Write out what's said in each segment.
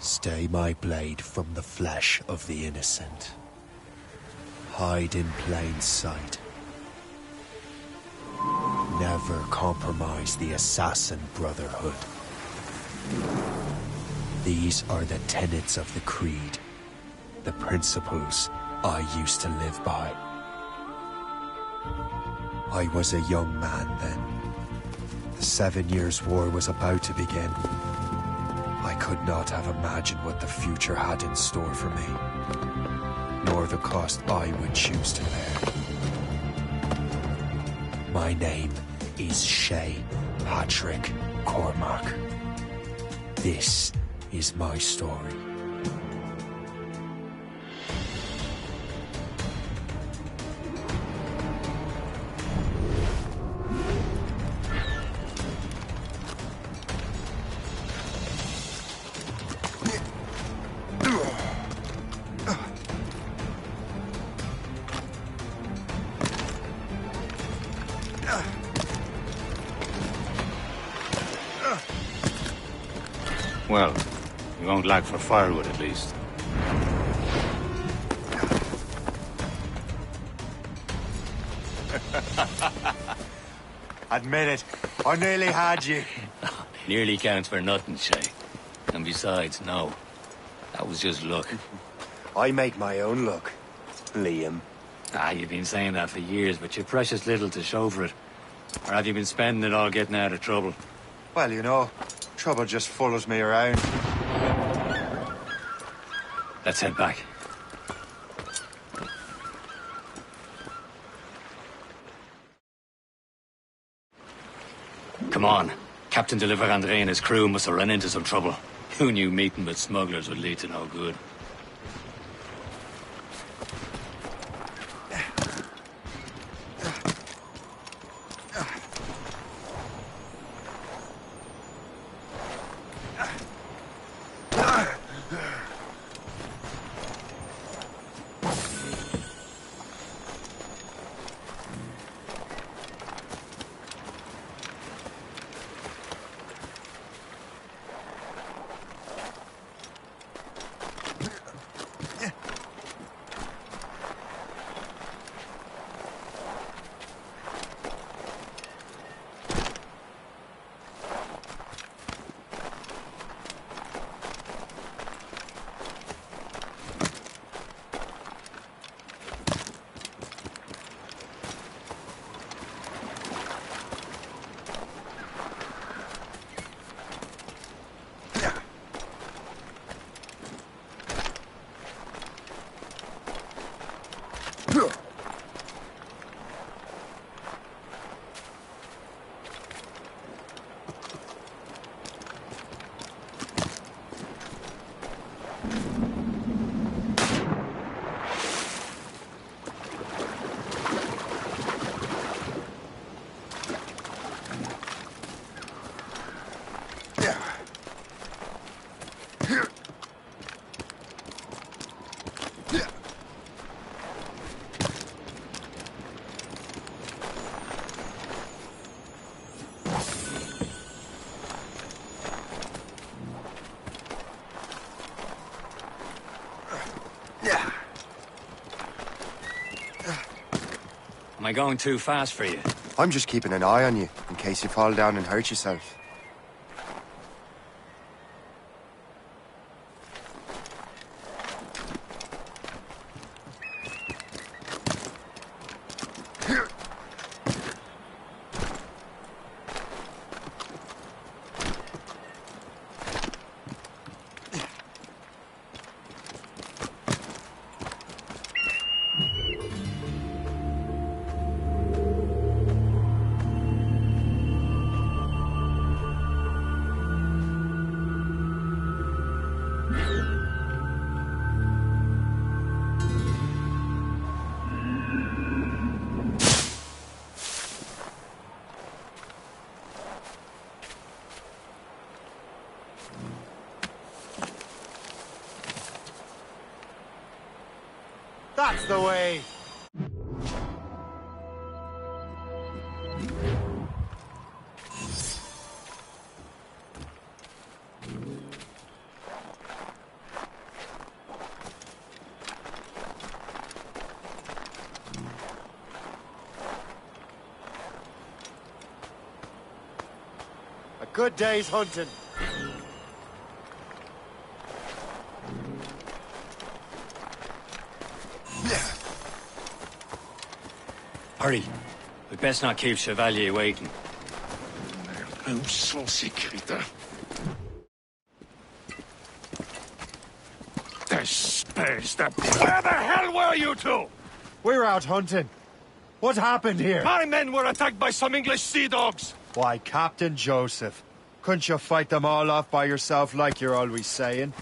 Stay my blade from the flesh of the innocent. Hide in plain sight. Never compromise the assassin brotherhood. These are the tenets of the creed, the principles I used to live by. I was a young man then. The 7 Years' War was about to begin. I could not have imagined what the future had in store for me, nor the cost I would choose to bear. My name is Shay Patrick Cormac. This is my story. Well, you won't lack for firewood, at least. Admit it, I nearly had you. Nearly counts for nothing, Shay. And besides, no. That was just luck. I make my own luck, Liam. You've been saying that for years, but you've precious little to show for it. Or have you been spending it all getting out of trouble? Well, you know, trouble just follows me around. Let's head back. Come on. Captain de Verendrye and his crew must have run into some trouble. Who knew meeting with smugglers would lead to no good? Am I going too fast for you? I'm just keeping an eye on you, in case you fall down and hurt yourself. That's the way! A good day's hunting. Hurry. We'd best not keep Chevalier waiting. Où sont ces crétins? Where the hell were you two? We're out hunting. What happened here? My men were attacked by some English sea dogs. Why, Captain Joseph. Couldn't you fight them all off by yourself like you're always saying?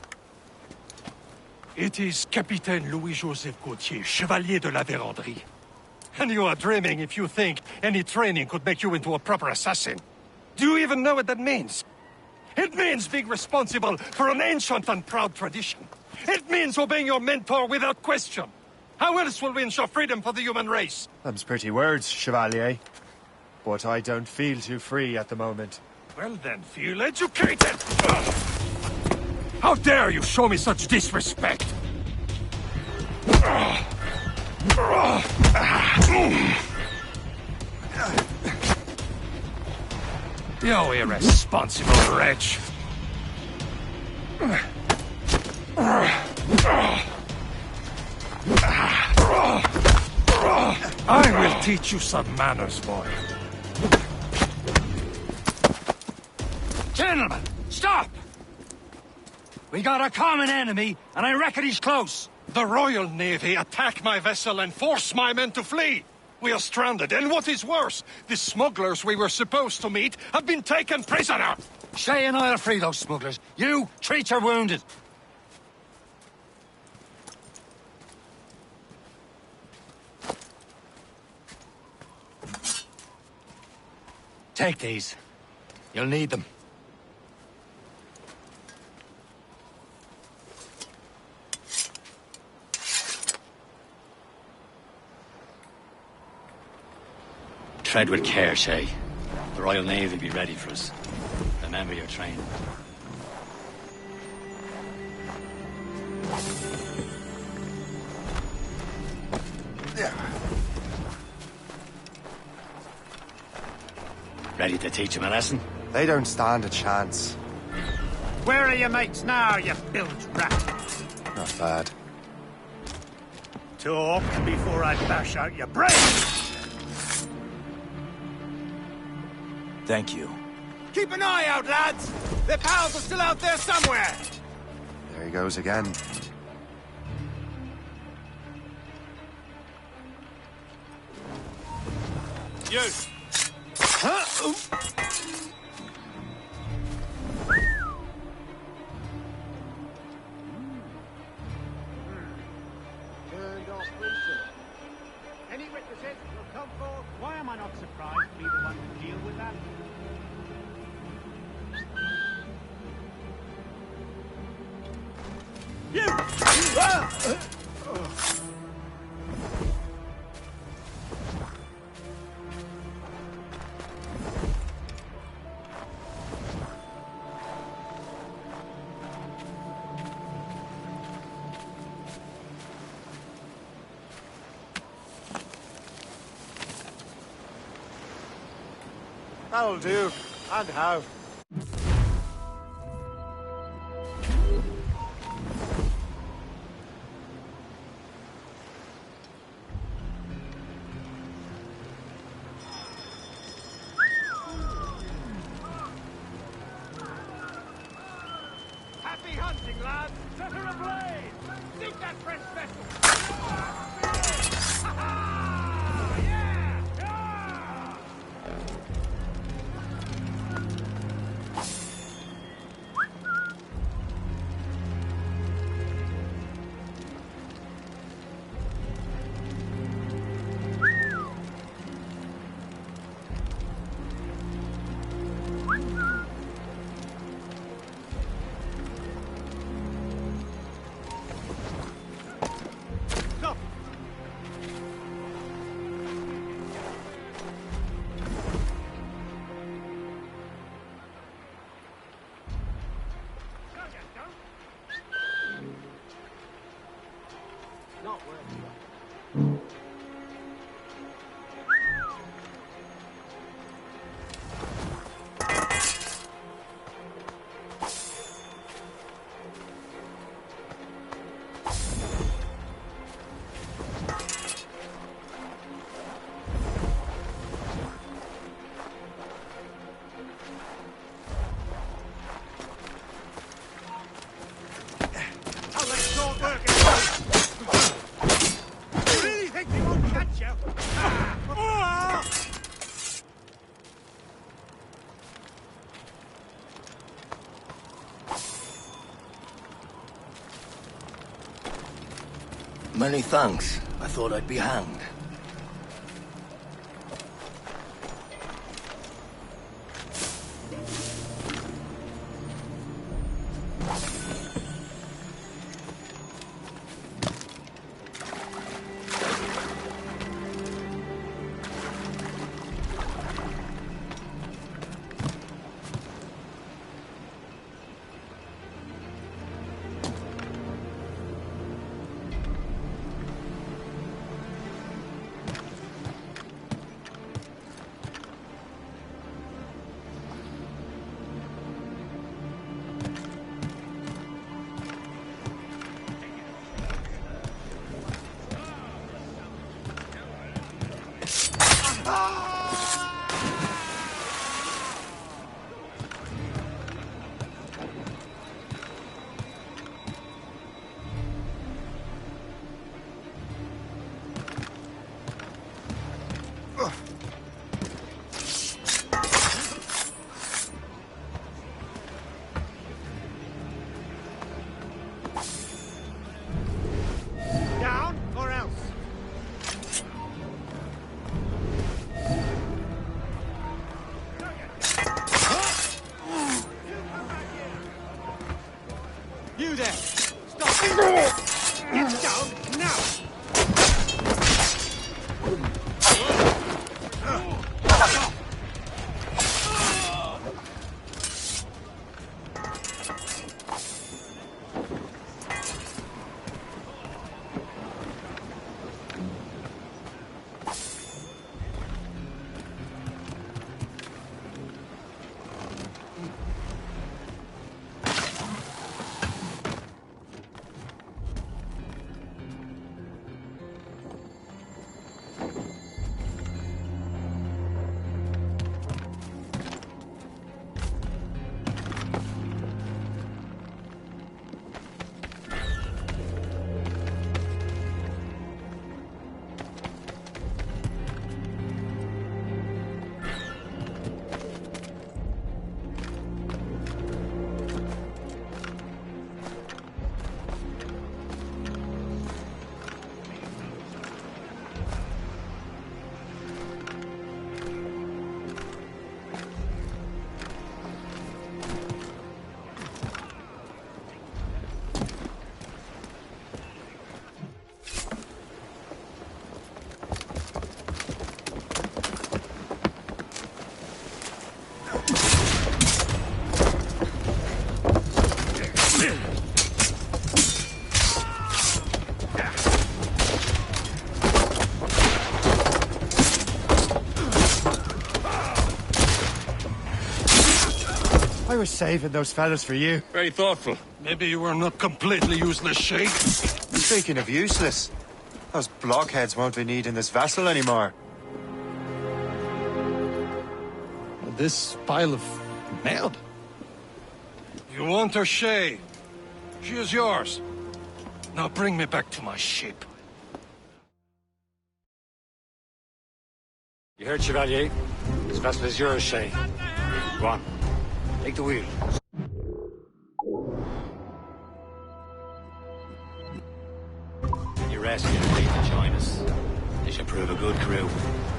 It is Capitaine Louis-James Gaultier, Chevalier de la Verendrye. And you are dreaming if you think any training could make you into a proper assassin. Do you even know what that means? It means being responsible for an ancient and proud tradition. It means obeying your mentor without question. How else will we ensure freedom for the human race? Them's pretty words, Chevalier. But I don't feel too free at the moment. Well then, feel educated! Ugh. How dare you show me such disrespect? You irresponsible wretch! I will teach you some manners, boy. Gentlemen, stop! We got a common enemy, and I reckon he's close. The Royal Navy attack my vessel and force my men to flee. We are stranded, and what is worse, the smugglers we were supposed to meet have been taken prisoner. Shay and I'll free those smugglers. You, treat your wounded. Take these. You'll need them. Tread with care, Shay. The Royal Navy will be ready for us. Remember your training. Ready to teach him a lesson? They don't stand a chance. Where are your mates now, you bilge rat? Not bad. Talk before I bash out your brains! Thank you. Keep an eye out, lads! Their pals are still out there somewhere! There he goes again. You! Turned off recent. Any witnesses will come forth. Why am I not surprised to be the one to deal with that? That'll do. And how? Happy hunting, lads! Set her ablaze! Sink that fresh vessel! Yeah! Yeah! Many thanks. I thought I'd be hanged. You there! Stop! Get down now! I was saving those fellas for you. Very thoughtful. Maybe you were not completely useless, Shay. Speaking of useless, those blockheads won't be needing this vessel anymore. This pile of mud? You want her, Shay? She is yours. Now bring me back to my ship. You heard, Chevalier? This vessel is yours, Shay. Go on. Take the wheel. You rescue the fleet to join us. They should prove a good crew.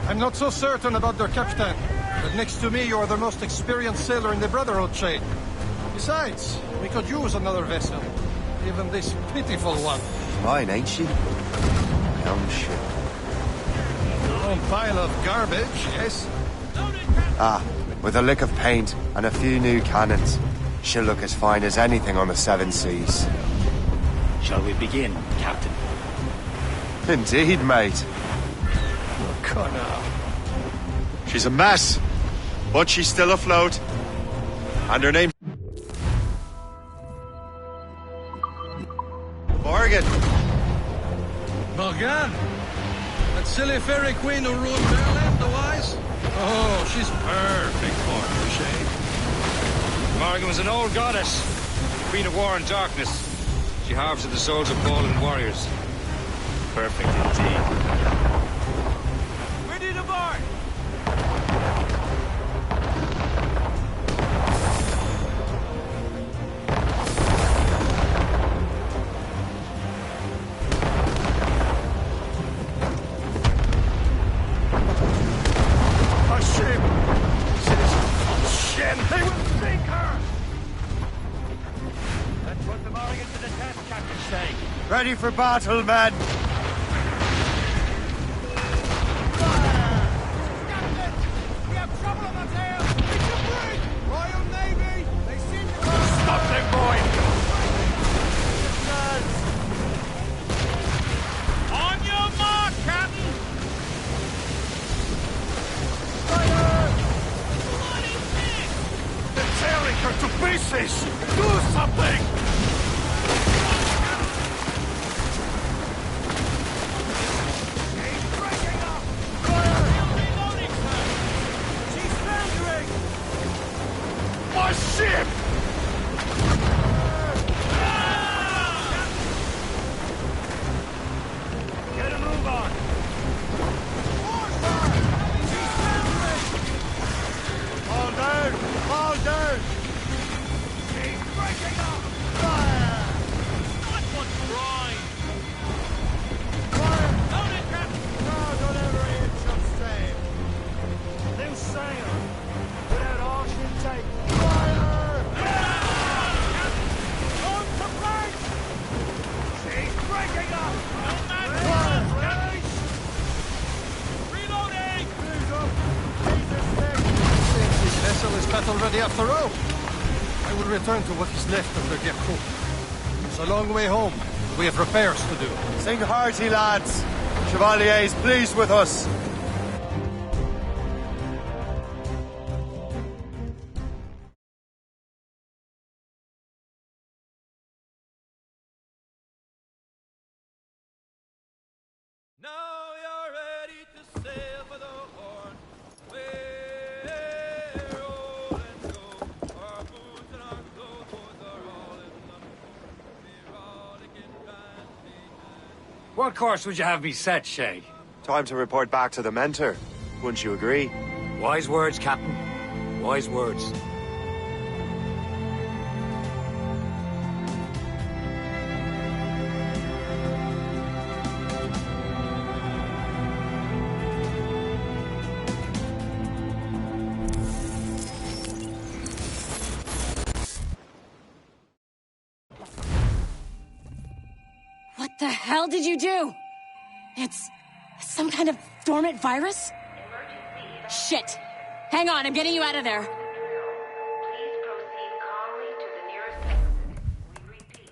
I'm not so certain about their captain, but next to me you are the most experienced sailor in the Brotherhood, Shay. Besides, we could use another vessel. Even this pitiful one. Mine, ain't she? My own ship. A pile of garbage, yes? Ah, with a lick of paint and a few new cannons, she'll look as fine as anything on the Seven Seas. Shall we begin, Captain? Indeed, mate. Connor. She's a mess, but she's still afloat. And her name... Morgan! Morgan? That silly fairy queen who ruled Maryland, the wise? Oh, she's perfect for her, Shay. Morgan was an old goddess, queen of war and darkness. She harvested the souls of fallen warriors. Perfect indeed. Ready to board! Ready for battle, men! We have trouble on our tail! It's a brig! Royal Navy! They seem to... Stop them, boy! On your mark, Captain! Bloody thing! They're tearing her to pieces! Do something! My ship! Get a move on! Fall down! Fall down! He's breaking up! Fire! Not one try! Fire! Load it, Captain! No, don't ever hit your sail! New sail! Without all should take! Fire! On to flank! She's breaking up! No man Fire! Reloading! Seems this vessel is battle ready after all. I will return to what is left of the Gerku. It's a long way home. We have repairs to do. Sing hearty, lads! Chevalier is pleased with us. Now you're ready to sail for the Horn. We're roll and go. Our boots and our clothes are all in the rollicking band. What course would you have me set, Shay? Time to report back to the mentor. Wouldn't you agree? Wise words, Captain. Wise words. What the hell did you do? It's some kind of dormant virus? Shit! Hang on, I'm getting you out of there. Please proceed calmly to the nearest exit. We repeat,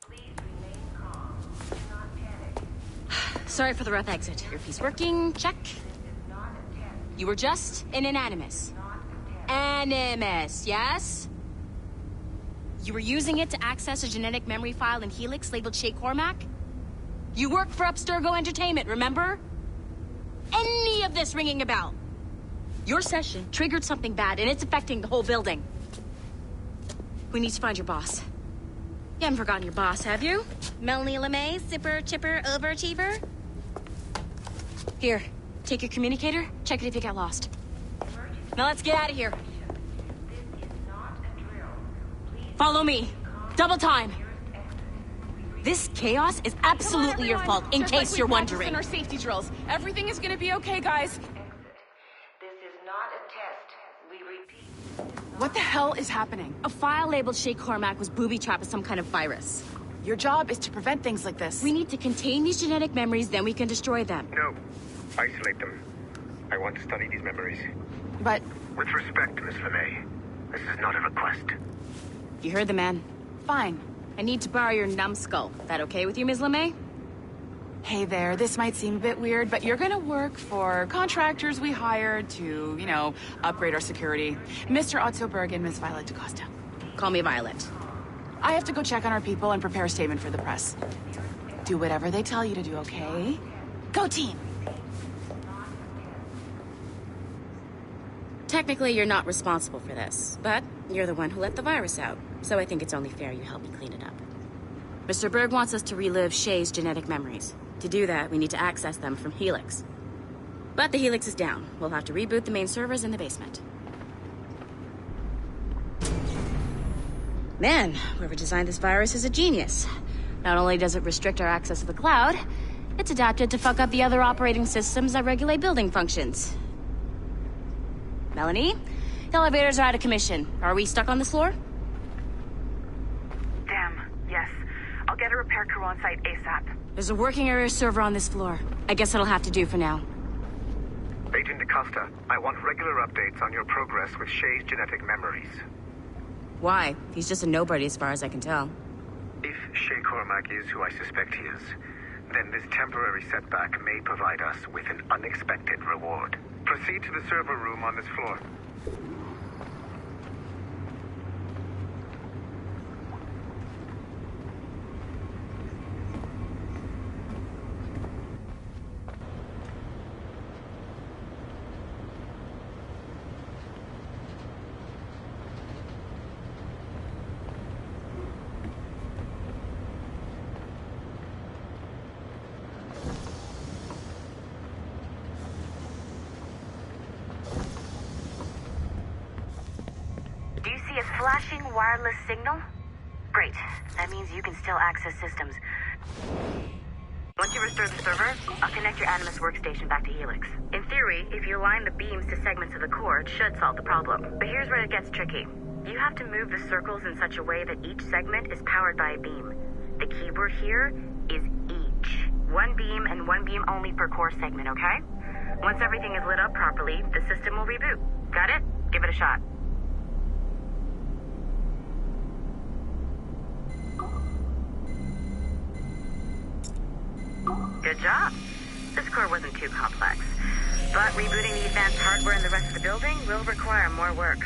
please remain calm. Do not panic. Sorry for the rough exit. Earpiece working, check. This is not a test. You were just in an Animus. Not a test. Animus, yes? You were using it to access a genetic memory file in Helix labeled Shay Cormac? You worked for Abstergo Entertainment, remember? Any of this ringing a bell? Your session triggered something bad, and it's affecting the whole building. We need to find your boss. You haven't forgotten your boss, have you? Melanie LeMay, zipper, chipper, overachiever? Here, take your communicator, check it if you get lost. Now let's get out of here. This is not a drill. Please Follow me. Double time. nearest exit. This chaos is absolutely your fault, in case you're wondering. In our safety drills. Everything is gonna be okay, guys. Exit. This is not a test. We repeat. What the hell is happening? A file labeled Shay Cormac was booby-trapped with some kind of virus. Your job is to prevent things like this. We need to contain these genetic memories, then we can destroy them. No. Isolate them. I want to study these memories. But With respect, Miss LeMay, this is not a request. You heard the man. fine. I need to borrow your numbskull. That okay with you, Ms. LeMay? Hey there, this might seem a bit weird, but you're gonna work for contractors we hired to, upgrade our security. Mr. Otto Berg and Miss Violet DaCosta. Call me Violet. I have to go check on our people and prepare a statement for the press. Do whatever they tell you to do, okay? Go team! Technically, you're not responsible for this, but you're the one who let the virus out, so I think it's only fair you help me clean it up. Mr. Berg wants us to relive Shay's genetic memories. To do that, we need to access them from Helix. But the Helix is down. We'll have to reboot the main servers in the basement. Man, whoever designed this virus is a genius. Not only does it restrict our access to the cloud, it's adapted to fuck up the other operating systems that regulate building functions. Melanie? The elevators are out of commission. Are we stuck on this floor? Damn, yes. I'll get a repair crew on site ASAP. There's a working area server on this floor. I guess it'll have to do for now. Agent DaCosta, I want regular updates on your progress with Shay's genetic memories. Why? He's just a nobody as far as I can tell. If Shay Cormac is who I suspect he is, then this temporary setback may provide us with an unexpected reward. Proceed to the server room on this floor. Flashing wireless signal? Great. That means you can still access systems. Once you restore the server, I'll connect your Animus workstation back to Helix. In theory, if you align the beams to segments of the core, it should solve the problem. But here's where it gets tricky. You have to move the circles in such a way that each segment is powered by a beam. The keyword here is each. One beam and one beam only per core segment, okay? Once everything is lit up properly, the system will reboot. Got it? Give it a shot. Good job. This core wasn't too complex, but rebooting the advanced hardware in the rest of the building will require more work.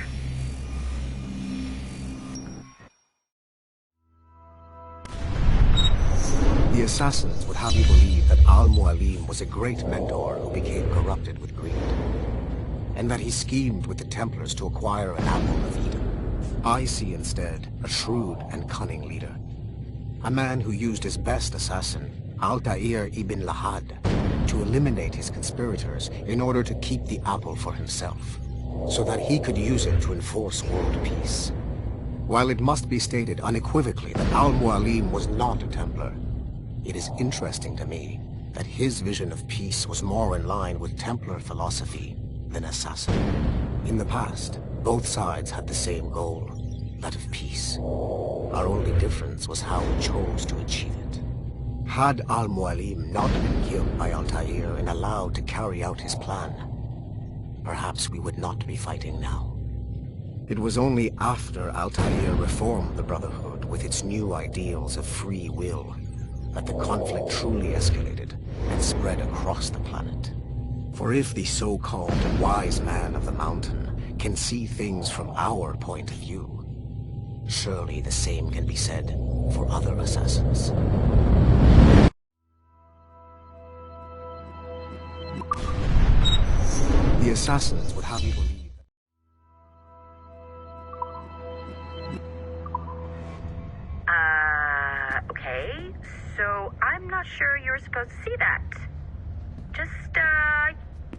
The assassins would have you believe that Mualim was a great mentor who became corrupted with greed, and that he schemed with the Templars to acquire an apple of Eden. I see instead a shrewd and cunning leader, a man who used his best assassin, Altair ibn Lahad, to eliminate his conspirators in order to keep the apple for himself, so that he could use it to enforce world peace. While it must be stated unequivocally that Mualim was not a Templar, it is interesting to me that his vision of peace was more in line with Templar philosophy than assassin. In the past, both sides had the same goal, that of peace. Our only difference was how we chose to achieve it. Had Mualim not been killed by Altair and allowed to carry out his plan, perhaps we would not be fighting now. It was only after Altair reformed the Brotherhood with its new ideals of free will that the conflict truly escalated and spread across the planet. For if the so-called wise man of the mountain can see things from our point of view, surely the same can be said for other assassins. The assassins would have you believe. Okay. So I'm not sure you're supposed to see that.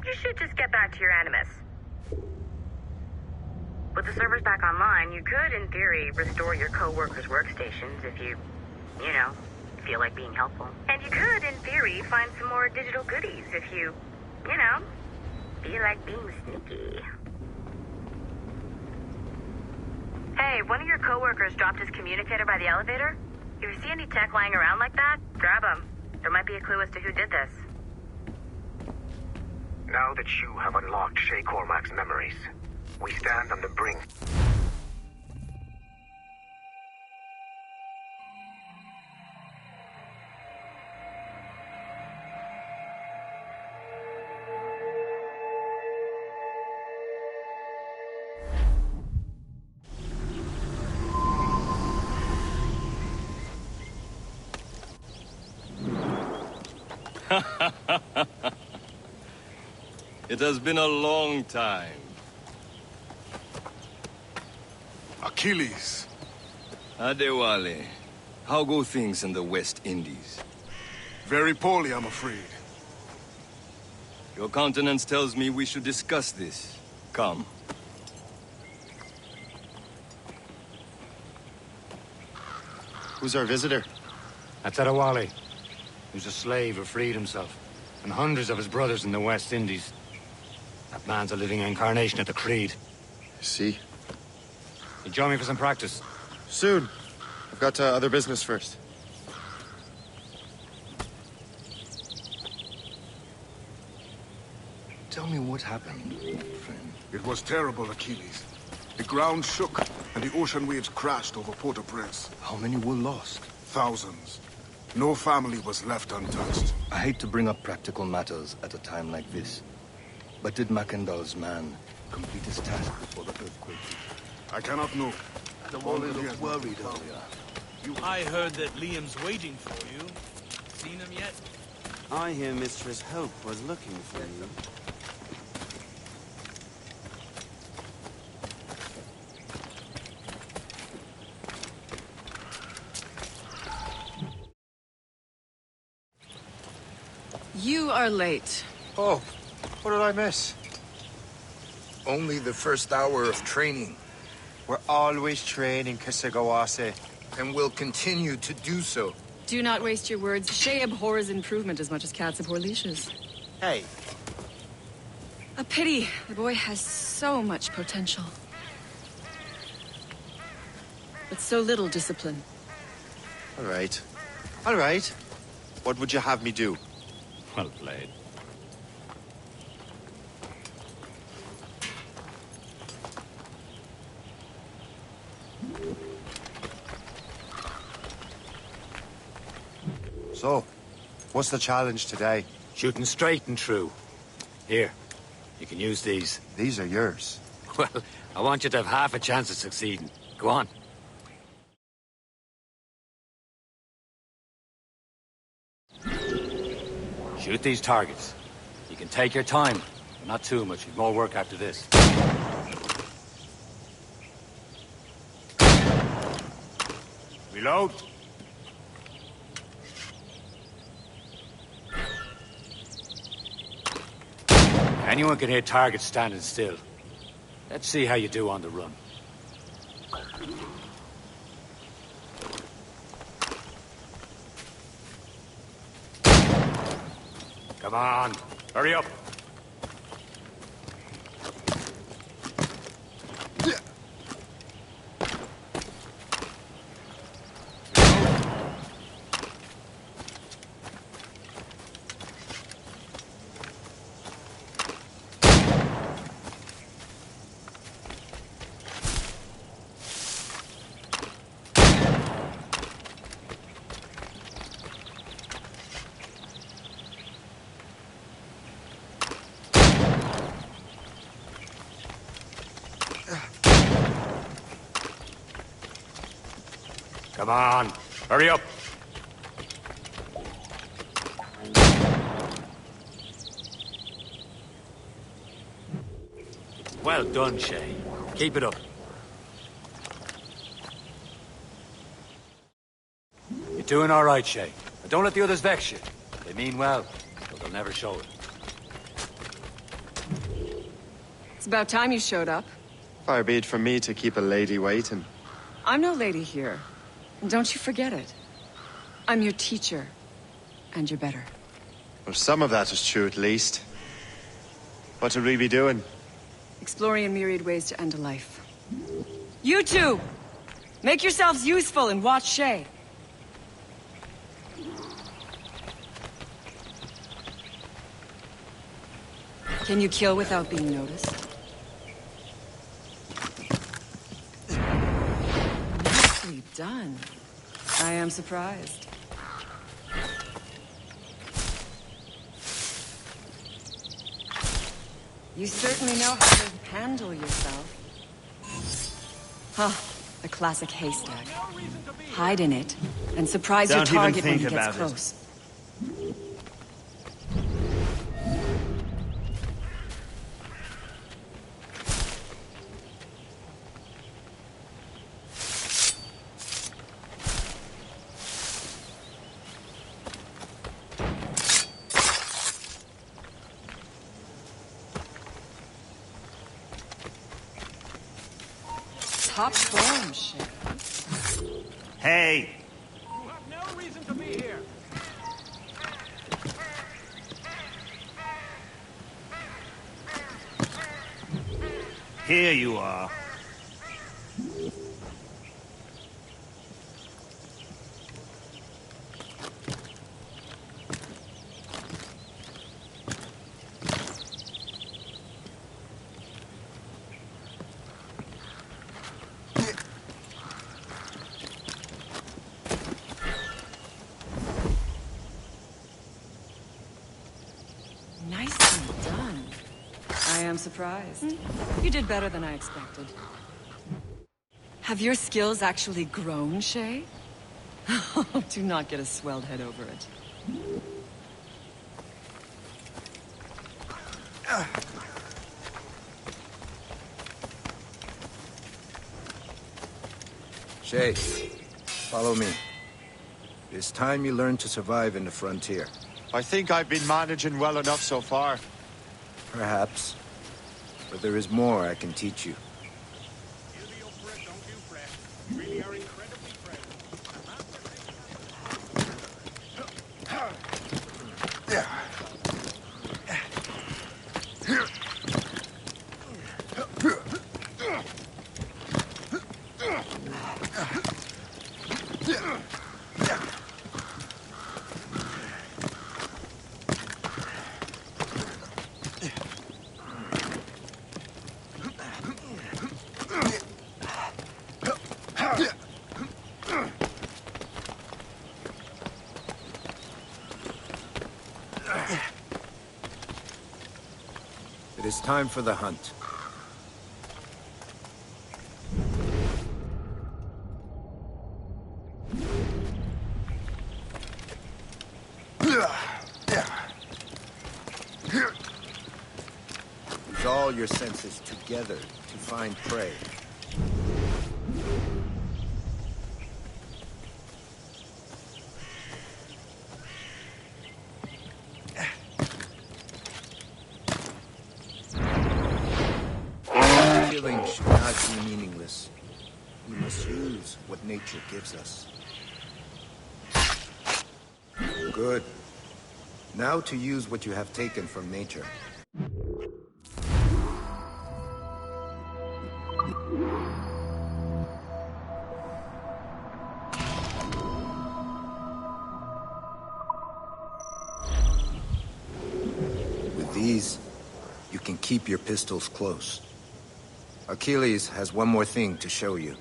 You should just get back to your Animus. With the servers back online, you could, in theory, restore your co-workers' workstations if you feel like being helpful. And you could, in theory, find some more digital goodies if you feel like being sneaky. Hey, one of your co-workers dropped his communicator by the elevator. If you see any tech lying around like that, grab them. There might be a clue as to who did this. Now that you have unlocked Shay Cormac's memories, we stand on the brink. It has been a long time. Achilles. Adewale, how go things in the West Indies? Very poorly, I'm afraid. Your countenance tells me we should discuss this. Come. Who's our visitor? That's Adewale. He was a slave who freed himself, and hundreds of his brothers in the West Indies. That man's a living incarnation of the Creed. I see. You join me for some practice? Soon. I've got other business first. what happened, friend? It was terrible, Achilles. The ground shook, and the ocean waves crashed over Port-au-Prince. How many were lost? Thousands. No family was left untouched. I hate to bring up practical matters at a time like this, but did Mackendall's man complete his task before the earthquake? I cannot know. The Wally looked worried earlier. I heard that Liam's waiting for you. Seen him yet? I hear Mistress Hope was looking for you. You are late. Oh, what did I miss? Only the first hour of training. We're always training, Kesegowaase. And will continue to do so. Do not waste your words. Shay abhors improvement as much as cats abhor leashes. Hey. A pity. The boy has so much potential. But so little discipline. All right. All right. What would you have me do? Well played. So, what's the challenge today? Shooting straight and true. Here, you can use these. These are yours. Well, I want you to have half a chance of succeeding. Go on. Shoot these targets. You can take your time, but not too much. You've more work after this. Reload. Anyone can hit targets standing still. Let's see how you do on the run. Come on, hurry up. Come on, hurry up. Well done, Shay. Keep it up. You're doing all right, Shay. But don't let the others vex you. They mean well, but they'll never show it. It's about time you showed up. Far be it from me to keep a lady waiting. I'm no lady here. And don't you forget it. I'm your teacher. And you're better. Well, some of that is true, at least. What would we be doing? Exploring a myriad ways to end a life. You two! Make yourselves useful and watch Shay. Can you kill without being noticed? Nicely done. I am surprised. You certainly know how to handle yourself. Huh, the classic haystack. Hide in it, and surprise your target when he gets close. Top form, Shay. Hey! You have no reason to be here. Here you are. surprised. You did better than I expected. Have your skills actually grown, Shay? Do not get a swelled head over it. Shay, follow me. It's time you learn to survive in the frontier. I think I've been managing well enough so far. Perhaps. But there is more I can teach you. It is time for the hunt. Use all your senses together to find prey. Killing should not be meaningless. We must use what nature gives us. Good. Now to use what you have taken from nature. With these, you can keep your pistols close. Achilles has one more thing to show you.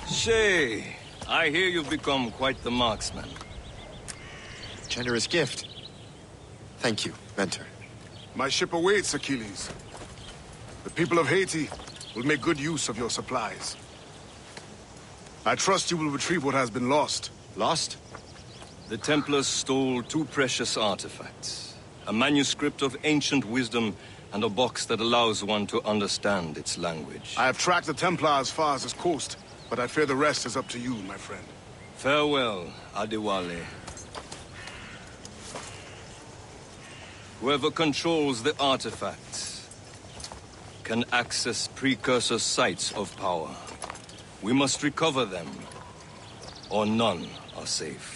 Shay, I hear you've become quite the marksman. Generous gift. Thank you, Mentor. My ship awaits, Achilles. The people of Haiti will make good use of your supplies. I trust you will retrieve what has been lost. Lost? The Templars stole 2 precious artifacts. A manuscript of ancient wisdom and a box that allows one to understand its language. I have tracked the Templars as far as this coast, but I fear the rest is up to you, my friend. Farewell, Adewale. Whoever controls the artifacts can access precursor sites of power. We must recover them, or none are safe.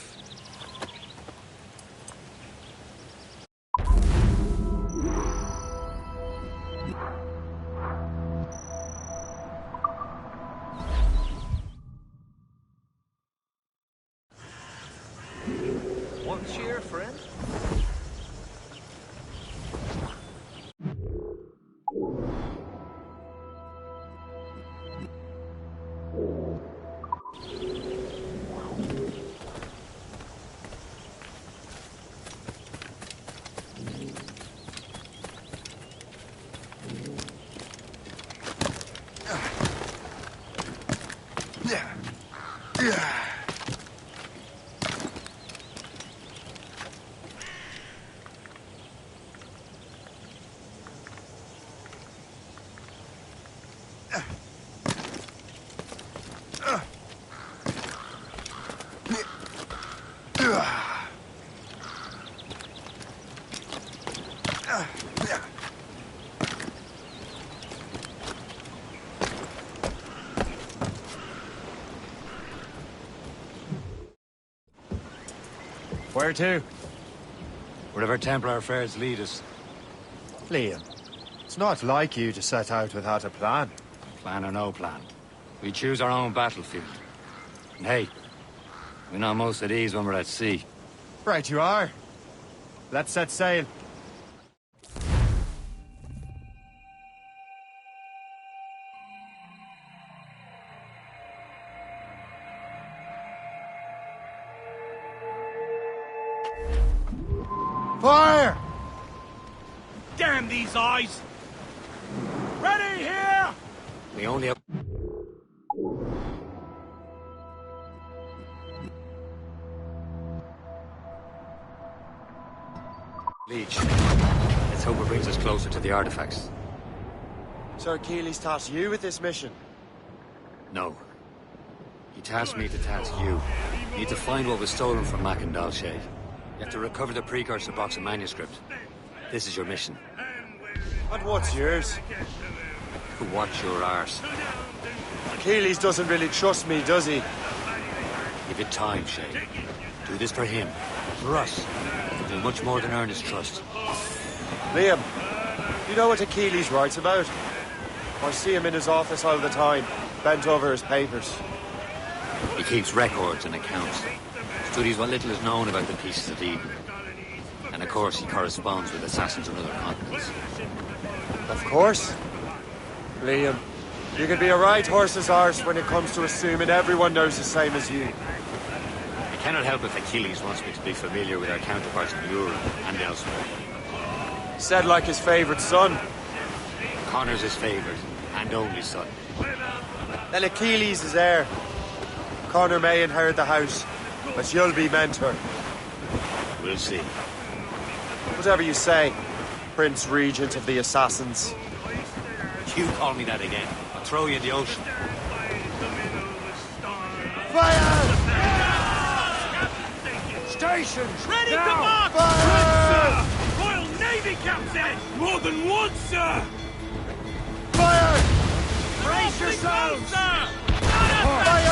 One cheer, friend? Where to? Wherever Templar affairs lead us. Liam, it's not like you to set out without a plan. Plan or no plan. We choose our own battlefield. And hey, we're not most at ease when we're at sea. Right you are. Let's set sail. Fire! Damn these eyes! Ready here! We only have... Leech. Let's hope it brings us closer to the artifacts. So Achilles tasked you with this mission? No. He tasked me to task you. You need to find what was stolen from Mac and Shay. You have to recover the precursor box of manuscript. This is your mission. And what's yours? Watch your arse. Achilles doesn't really trust me, does he? Give it time, Shay. Do this for him. For us. You'll do much more than earn his trust. Liam, you know what Achilles writes about? I see him in his office all the time, bent over his papers. He keeps records and accounts. Studies what little is known about the pieces of Eden. And of course, he corresponds with assassins on other continents. Of course. Liam, you can be a right horse's arse when it comes to assuming everyone knows the same as you. I cannot help if Achilles wants me to be familiar with our counterparts in Europe and elsewhere. Said like his favourite son. Connor's his favourite and only son. Then Achilles is heir. Connor may inherit the house, but you'll be mentor. We'll see. Whatever you say, Prince Regent of the Assassins. You call me that again, I'll throw you in the ocean. Fire! Stations! Ready now. to march! Fire! Sir! Royal Navy Captain! More than once, sir! Fire! Brace yourselves! Sir! Fire!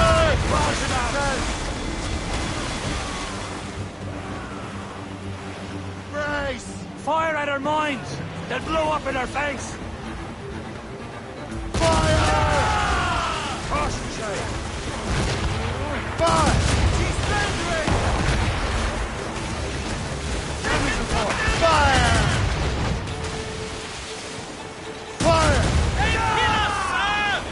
Brace! Fire at our mines! They'll blow up in our face! Fire! Caution, Shay! Fire! She's surrendering! Damage report! Fire! Fire! They kill us, sir!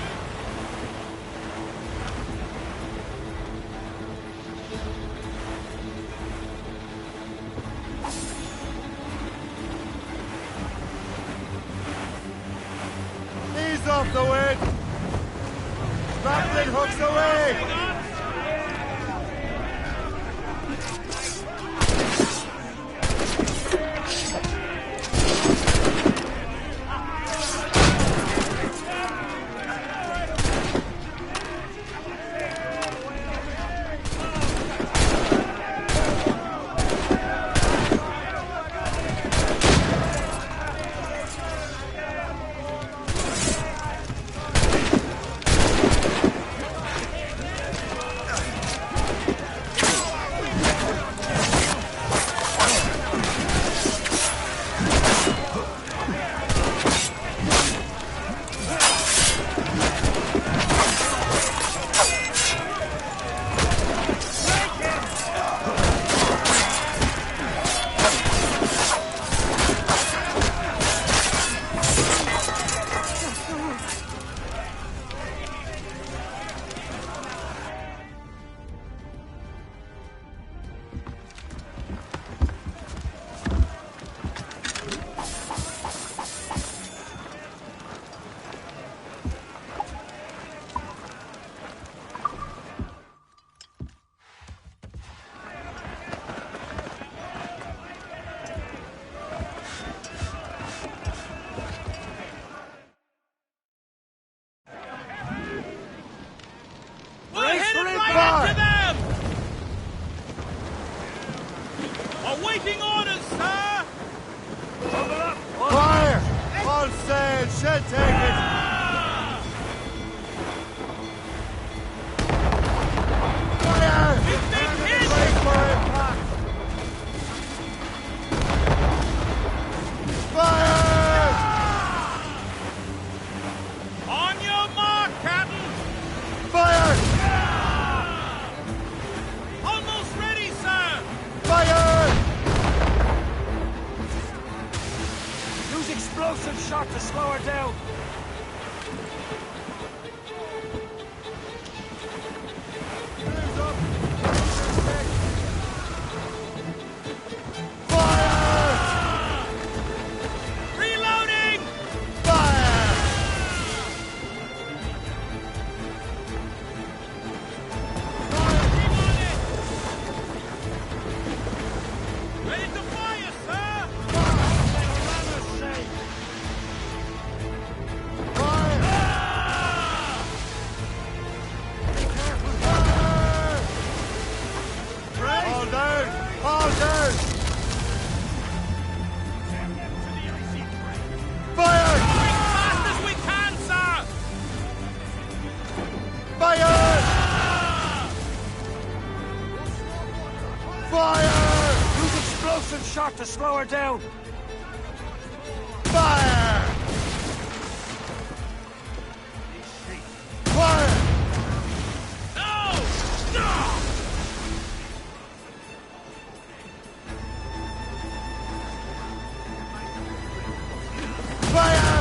Ease off the wind! Grappling hooks away! Awaiting orders, sir! Fire! All sail, should take it! Fire! We've been hit! Wait for impact! explosive shot to slow her down. Shot to slow her down. Fire! Fire! No! No! Fire!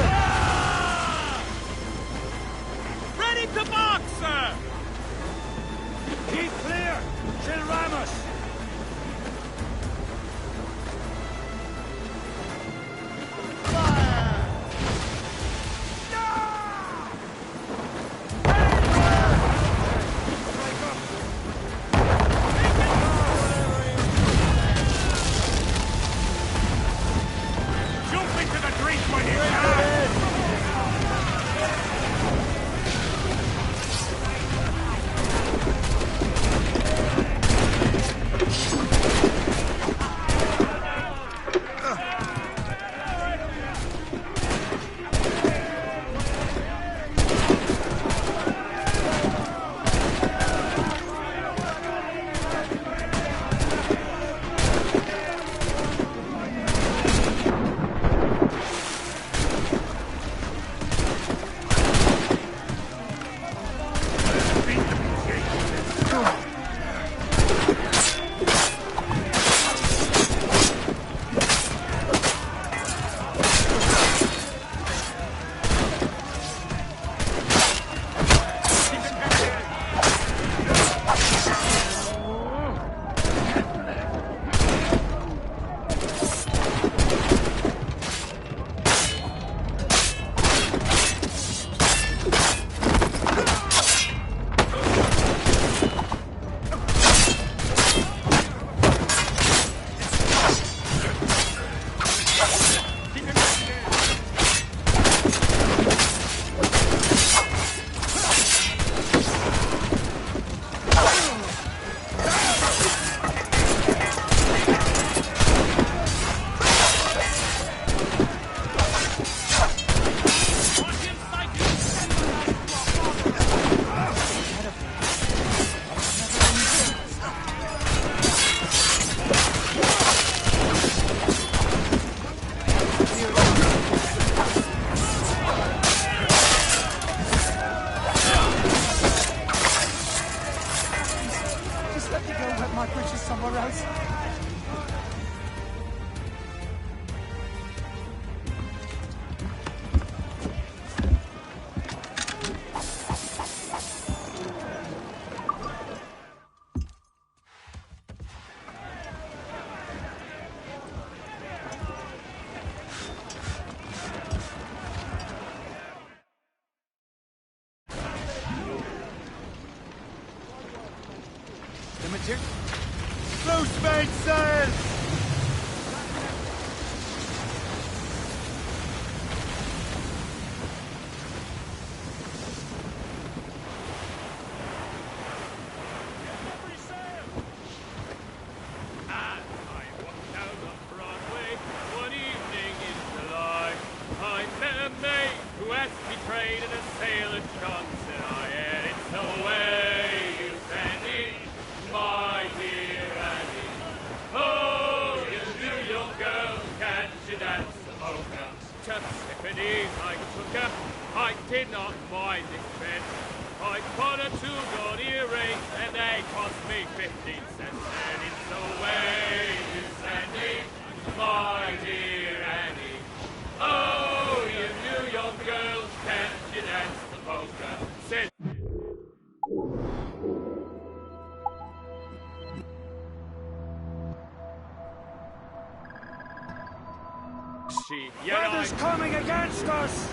Ready to box, sir! Keep clear! She'll ram us! Loose mainsail! Oh! she? Weather's coming against us!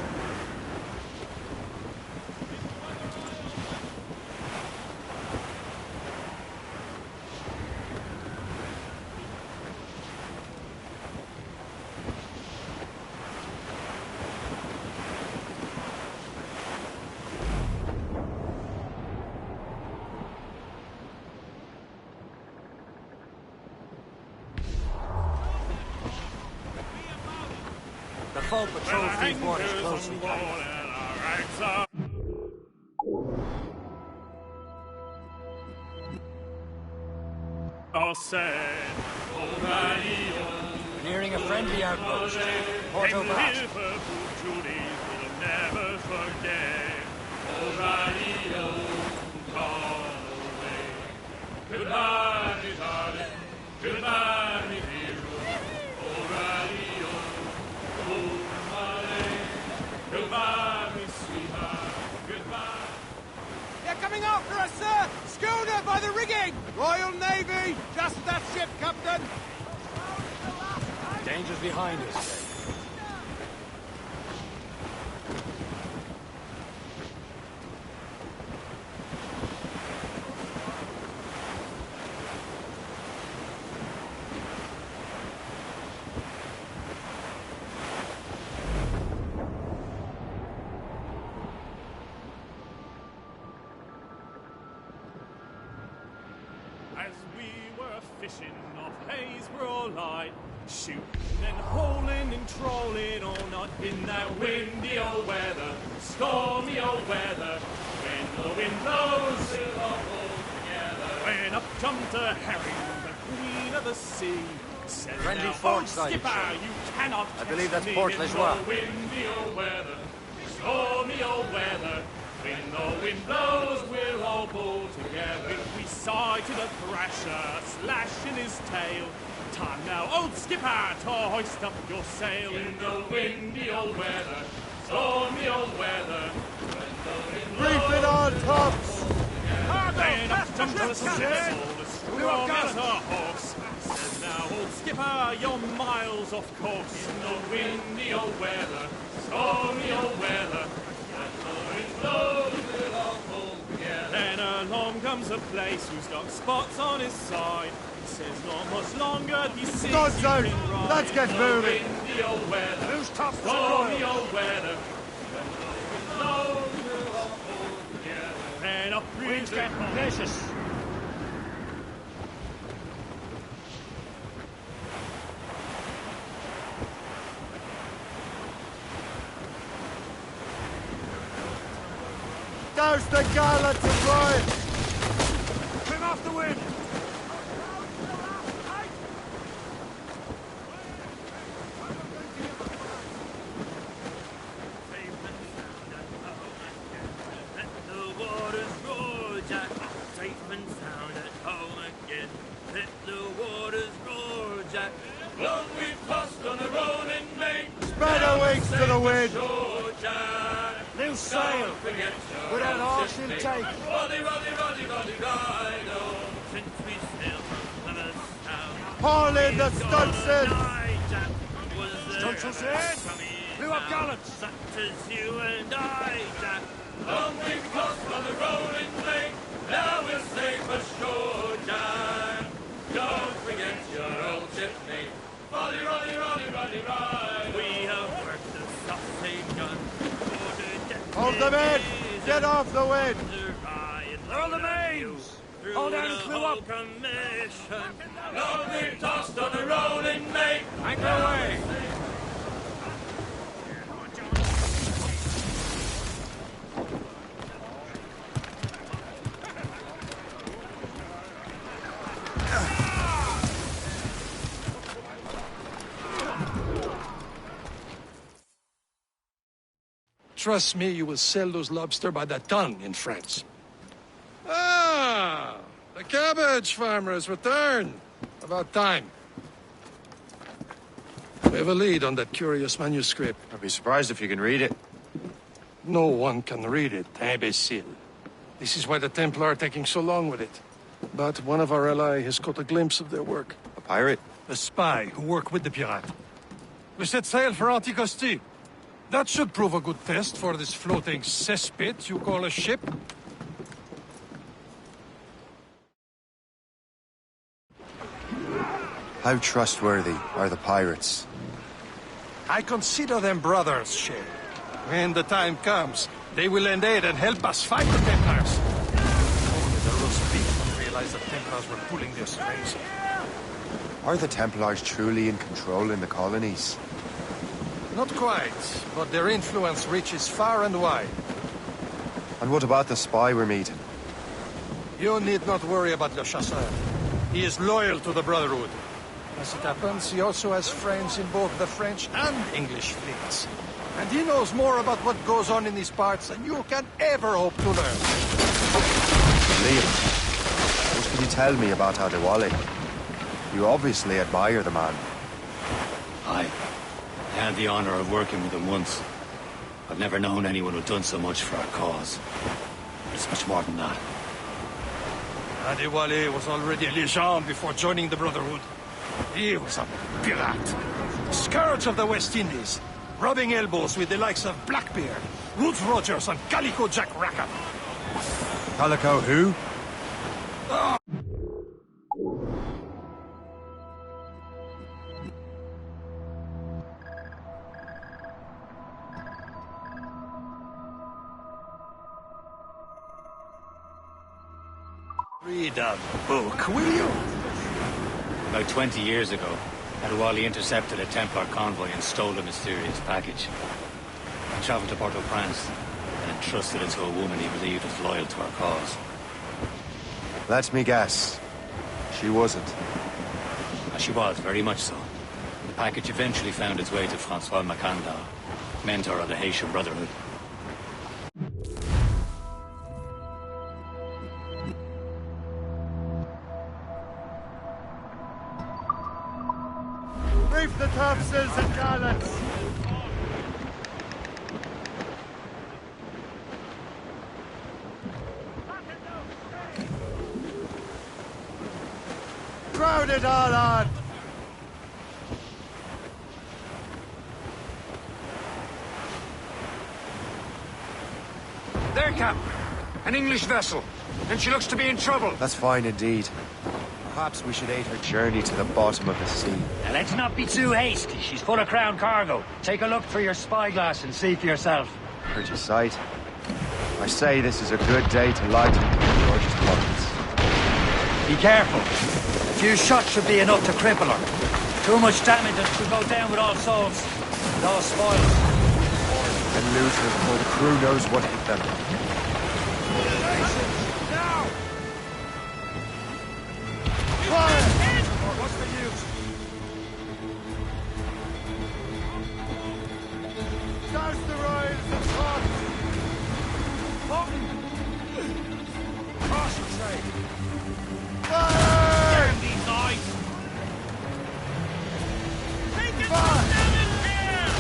The foe patrols these waters closely. All said, Nearing a friendly outpost. Porto Bat. Judy will never forget. O'Reilly, call away. Goodbye, me darling. Goodbye, me hero. O'Reilly, goodbye, me sweetheart. Goodbye. They're coming after us, sir! Schooner by the rigging! Royal Navy! Just that ship, Captain! Danger's behind us. As we were fishing off Haysborough Light, shooting and holing and trolling all night in that windy old weather, stormy old weather, when the wind blows, we'll all hold together. When up jumped a herring, the queen of the sea, said, Friendly "Now, port boat side, skipper, sir. you cannot I believe that's catch me Port in Lejoie. the windy old weather, stormy old weather. When the wind blows, we'll all pull together." We sighted a thrasher, slashing his tail. Time now, old skipper, to hoist up your sail. In the windy old weather, stormy old weather. When the wind blows, Reef it on, tops! then up jumped the vessel, as strong as a horse. Says now, old skipper, you're miles off course. In the windy old weather, stormy old weather. Then along comes a place who's got spots on his side. He says not much longer these seas Scots you out! can ride. Let's get In moving! the windy old weather, Who's top stormy old weather. When the wind blows, we'll all pull together. Then up Wind's the getting vicious. Douse the gallants and Ryan! Trim off the wind! Let the waters roar, Jack. Safe and sound at home again. Let the waters roar, Jack. Long we've tossed on a rolling main. Spread our wings to the wind! Shore, Jack. Loose sail! Forget Without horse he'll take! Roddy, roddy, roddy, roddy, ride on. Since we sailed from Plymouth town. Haul in the stunsails! Stunsails in! Blew up gallants! Such as you and I, Jack. Long we've tossed on the rolling plain. Now we're safe ashore, Jack. Don't forget your old shipmate. Roddy, roddy, roddy, roddy, ride. We have worked the sausage gun. Hold them in! Get off the wind! They're on the mains! Hold down and clew up! Commission. Long we've tossed on the rolling main. Anchor away! Trust me, you will sell those lobster by the ton in France. Ah, the cabbage farmer has returned. About time. We have a lead on that curious manuscript. I'd be surprised if you can read it. No one can read it, imbecile. This is why the Templar are taking so long with it. But one of our allies has caught a glimpse of their work. A pirate? A spy who worked with the pirate. We set sail for Anticosti. That should prove a good test for this floating cesspit you call a ship. How trustworthy are the pirates? I consider them brothers, Shay. When the time comes, they will lend aid and help us fight the Templars. Only the roast beef realized the Templars were pulling their strings. Are the Templars truly in control in the colonies? Not quite, but their influence reaches far and wide. And what about the spy we're meeting? You need not worry about Le Chasseur. He is loyal to the Brotherhood. As it happens, he also has friends in both the French and English fleets. And he knows more about what goes on in these parts than you can ever hope to learn. Liam, what can you tell me about Adewale? You obviously admire the man. I had the honor of working with him once. I've never known anyone who'd done so much for our cause. It's much more than that. Adewale was already a legend before joining the Brotherhood. He was a pirate, scourge of the West Indies, rubbing elbows with the likes of Blackbeard, Woodes Rogers, and Calico Jack Rackham. Calico who? Read a book, will you? About 20 years ago, Adewale intercepted a Templar convoy and stole a mysterious package. He traveled to Port-au-Prince and entrusted it to a woman he believed was loyal to our cause. Let me guess. She wasn't. She was, very much so. The package eventually found its way to Francois Macandal, mentor of the Haitian Brotherhood. Reef the topsails and gallants! Crowd it all on! There, Cap. An English vessel. And she looks to be in trouble. That's fine indeed. Perhaps we should aid her journey to the bottom of the sea. Now, let's not be too hasty. She's full of crown cargo. Take a look through your spyglass and see for yourself. Pretty sight. I say this is a good day to lighten George's pockets. Be careful. A few shots should be enough to cripple her. Too much damage and she'll go down with all souls. With all spoils. And lose her before the crew knows what hit them. Now! Fire! What's the use? Douse the royals and cross! Cross and say. Fire! Damn these eyes! Take it Fire! down in here!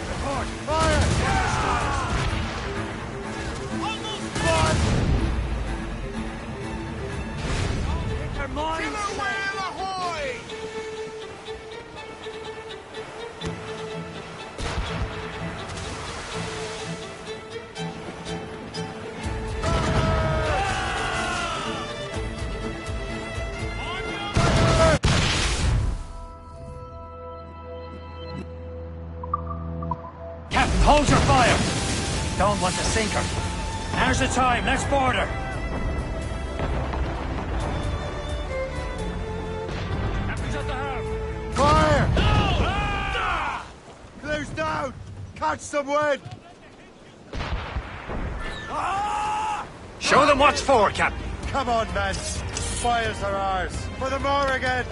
Report! Fire! Almost Fire! Her mind. Killer whale ahoy! Captain, hold your fire! Don't want to sink her. Now's the time. Let's board her. Captain's at the helm. Fire! No! Close down! Catch some wind! Show them what's for, Captain. Come on, men. Spoils are ours. For the Morrigan!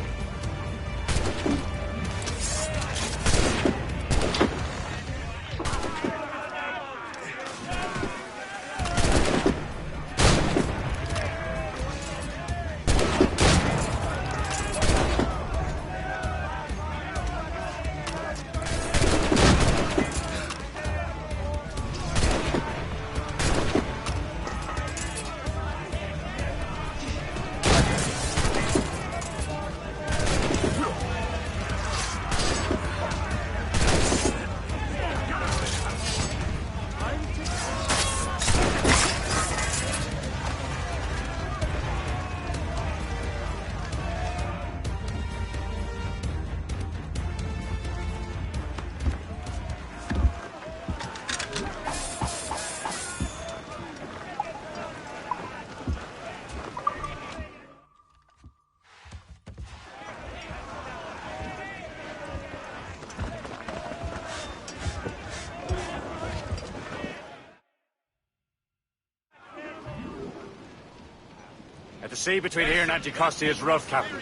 sea between here and Anticosti is rough, Captain.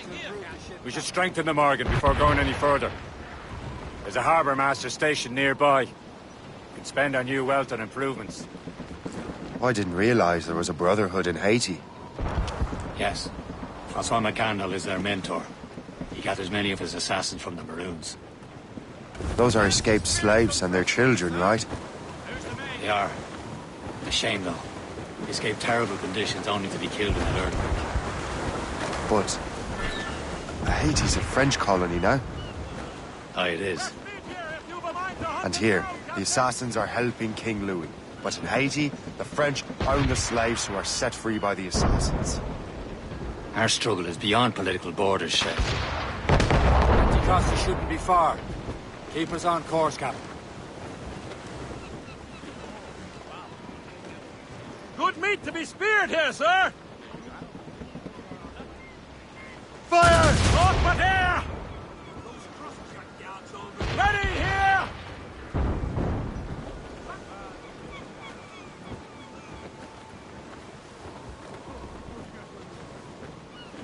We should strengthen the Morgan before going any further. There's a harbour master station nearby. We can spend our new wealth on improvements. I didn't realize there was a Brotherhood in Haiti. Yes. Francois McCandle is their mentor. He gathers many of his assassins from the Maroons. Those are escaped slaves and their children, right? They are. A shame, though. They escaped terrible conditions only to be killed in an earthquake. But Haiti's a French colony now. Aye, it is. And here, the assassins are helping King Louis. But in Haiti, the French own the slaves who are set free by the assassins. Our struggle is beyond political borders, Shay. Anticosti shouldn't be far. Keep us on course, Captain. Good meat to be speared here, sir! Fire! Look but here! Ready here!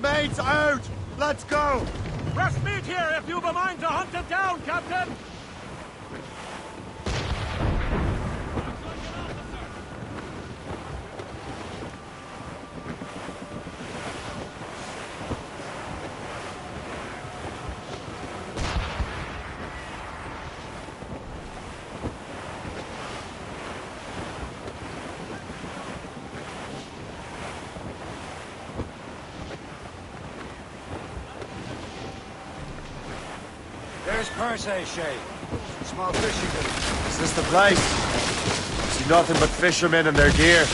Mates out! Let's go! Fresh meat here if you've a mind to hunt it down, Captain! There's Perse, Shay. Small fishing village. Is this the place? See nothing but fishermen and their gear.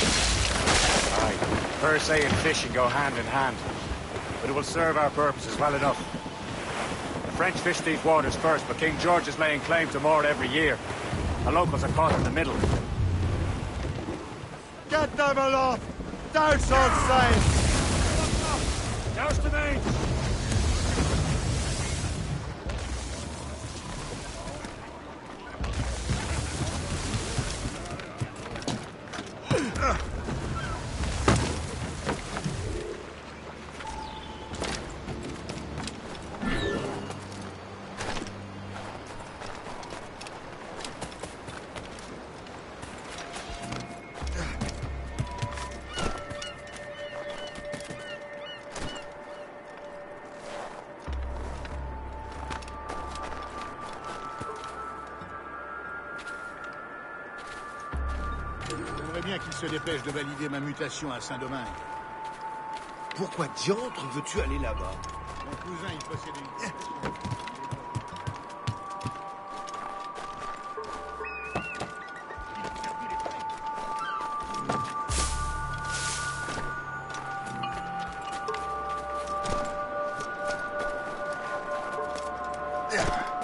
Aye. Perse and fishing go hand in hand. But it will serve our purposes well enough. The French fish these waters first, but King George is laying claim to more every year. The locals are caught in the middle. Get them aloft! Douse on sails! Douse the main! J'aimerais bien qu'il se dépêche de valider ma mutation à Saint-Domingue. Pourquoi diantre veux-tu aller là-bas? Mon cousin, il possède une... Yeah.